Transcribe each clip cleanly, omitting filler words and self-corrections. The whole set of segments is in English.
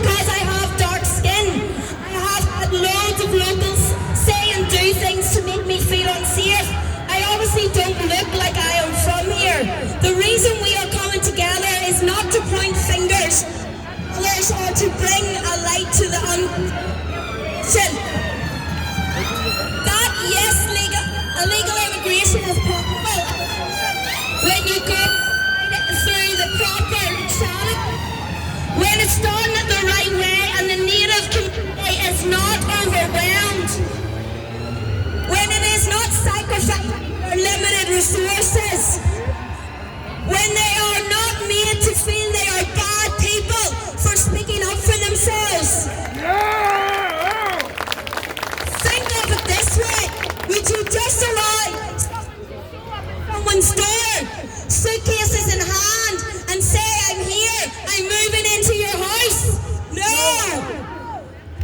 because I have dark skin. I have had loads of locals say and do things to make me feel unsafe. I obviously don't look like I am from here. The reason we are coming together is not to point fingers, others, or to bring a light to the that yes, illegal immigration is possible when you go through the proper channel, when it's done the right way and the native community is not overwhelmed, when it is not sacrificing their limited resources, when they are not made to feel they are bad people for speaking up for themselves. Think of it this way. Would you just arrive someone's door, suitcases in hand, and say, I'm here, I'm moving into your house? No!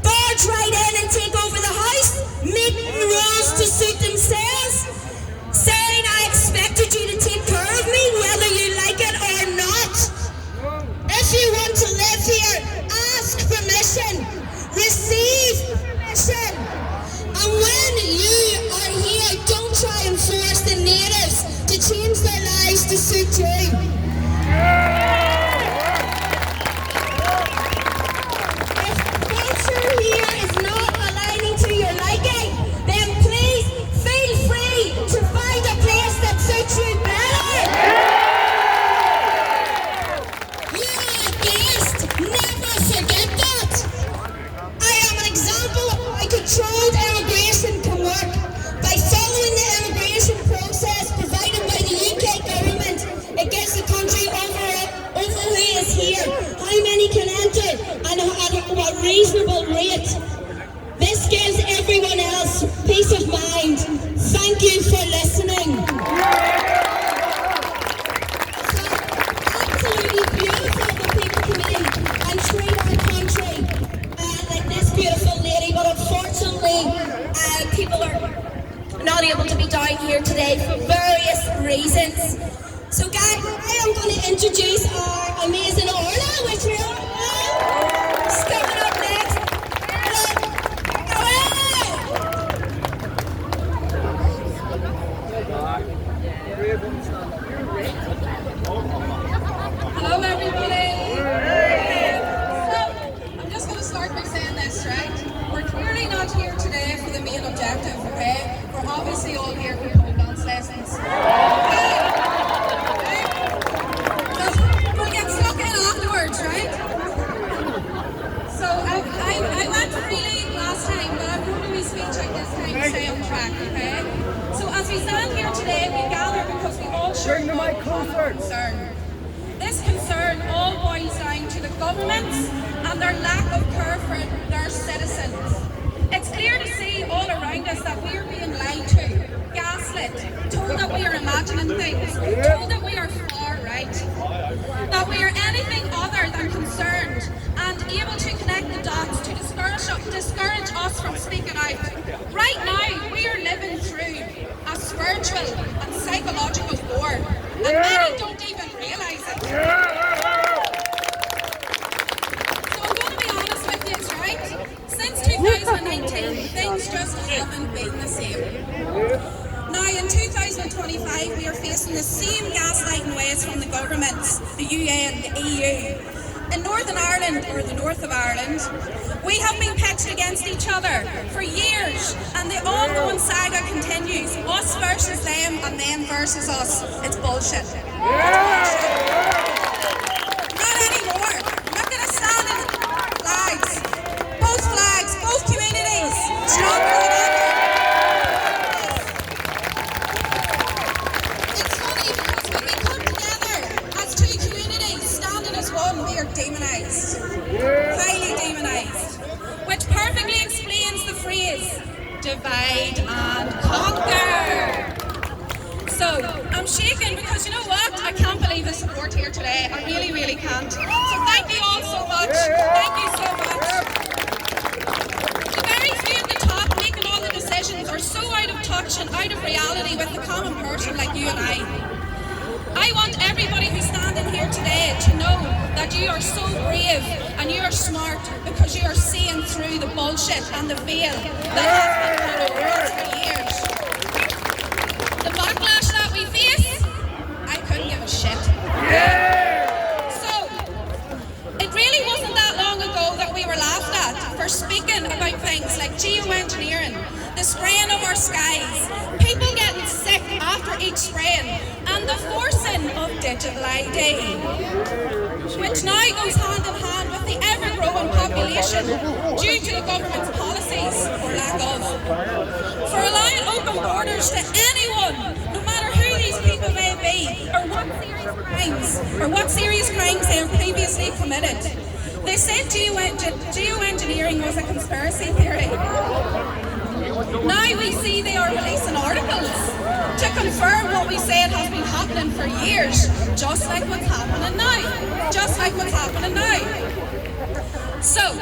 Barge right in and take over the house, making rules to suit themselves, saying I expected you to take care of me whether you like it or not. If you want to live here, ask permission, receive permission. And when you are here, don't try and force the natives to change their lives to suit you. If culture here is not aligning to your liking, then please feel free to find a place that suits you better. You are a guest, never forget that. I am an example of how controlled immigration can work. By following the immigration process provided by the UK government, it gives the country over who is here, how many can enter, and at what reasonable rate. This gives everyone else peace of mind. Thank you for listening. Absolutely beautiful that people come in and treat our country like this beautiful lady, but unfortunately people are not able to be down here today for various reasons. So guys, I am going to introduce our amazing Orla, which we all know. She's coming up next. Hello everybody! So, I'm just going to start by saying this, right? We're clearly not here today for the main objective, okay? We're obviously all here for pole dance lessons. We'll get stuck in afterwards, right? So I went really last time, but I'm going to be speech out this time to stay on track, okay? So as we stand here today, we gather because we all share one common concern. This concern all boils down to the governments and their lack of care for their citizens. It's clear to see all around us that we are being lied to, gaslit, told that we are imagining things, told that we are far right, that we are anything other than concerned and able to connect the dots to discourage us from speaking out. Right now, we are living through a spiritual and psychological war, and many don't even realise it. So I'm going to be honest with you, right? Since 2019, things just haven't been the same. Now in 2025, we are facing the same gaslighting ways from the governments, the UN, the EU. In Northern Ireland, or the north of Ireland, we have been pitched against each other for years, and the ongoing saga continues. Us versus them and them versus us. It's bullshit. Not anymore. Look at us standing flags. Both communities, stronger than ever. It's funny because when we come together as two communities standing as one, we are demonised. Highly demonised. Which perfectly explains the phrase, divide and conquer. So, I'm shaking because you know what? I can't believe the support here today. I really, really can't. So thank you all so much. Thank you so much. The very few at the top making all the decisions are so out of touch and out of reality with the common person like you and I. I want everybody who's standing here today to know that you are so brave and you are smart because you are seeing through the bullshit and the veil that has been put over us for years. The backlash that we face, I couldn't give a shit. So, it really wasn't that long ago that we were laughed at for speaking about things like geoengineering, the spraying of our skies, people getting sick after each spraying, and the forcing of digital ID, which now goes hand in hand with the ever-growing population due to the government's policies, or lack of, for allowing open borders to anyone, no matter who these people may be, or what serious crimes they have previously committed. They said geoengineering was a conspiracy theory. Now we see they are releasing articles to confirm what we said has been happening for years, just like what's happening now. Just like what's happening now. So,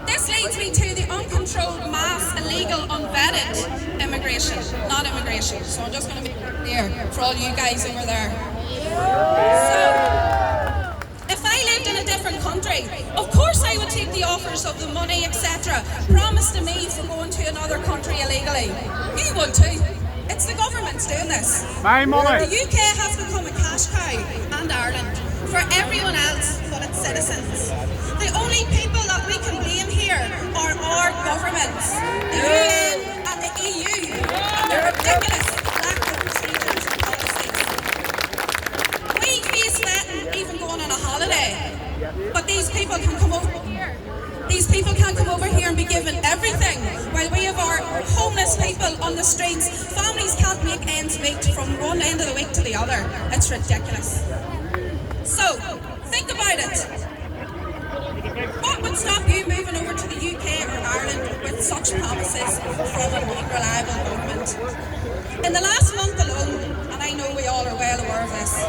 this leads me to the uncontrolled mass illegal unvetted immigration, not immigration. So I'm just going to make it clear for all you guys over there. So, if I lived in a different country, of course I would take the offers of the money, etc., promised to me for going to another country illegally. You would too. It's the government's doing this. My money. The UK has become a cash cow, and Ireland, for everyone else but its citizens. The only people that we can blame here are our governments, the UN and the EU, and their ridiculous lack of procedures and policies. We face vetting even going on a holiday, but these people can come over here. These people can't come over here and be given everything, while we have our homeless people on the streets. Families can't make ends meet from one end of the week to the other. It's ridiculous. So, think about it. What would stop you moving over to the UK or Ireland with such promises from an unreliable government? In the last month alone, and I know we all are well aware of this,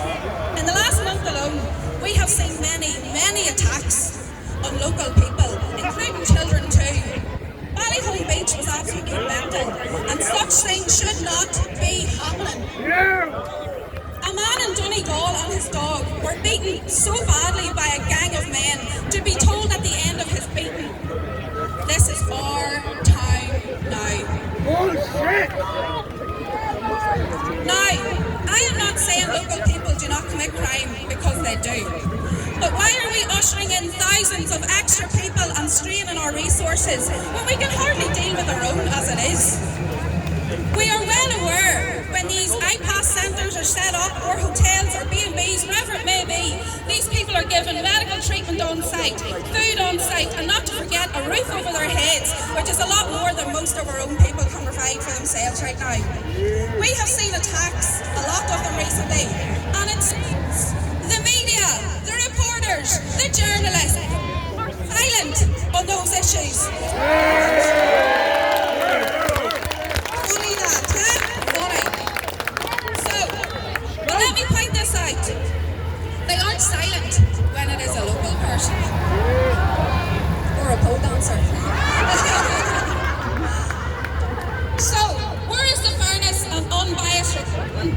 in the last month alone, we have seen many attacks on local people, including children too. Ballyholme Beach was absolutely mental, and such things should not be happening. A man in Donegal and his dog were beaten so badly by a gang of men to be told at the end of his beating, "This is our time now." Bullshit! Now, I am not saying local people do not commit crime, because they do. But why are we ushering in thousands of extra people and straining our resources when we can hardly deal with our own as it is? We are well aware when these iPass centres are set up, or hotels or B&Bs, wherever it may be, these people are given medical treatment on site, food on site, and not to forget a roof over their heads, which is a lot more than most of our own people can provide for themselves right now. We have seen attacks, a lot of them recently, and it's the media, the reporters, the journalists are silent on those issues. Funny that, huh? Funny. So, but let me point this out. They aren't silent when it is a local person or a pole dancer. So, where is the fairness and unbiased reporting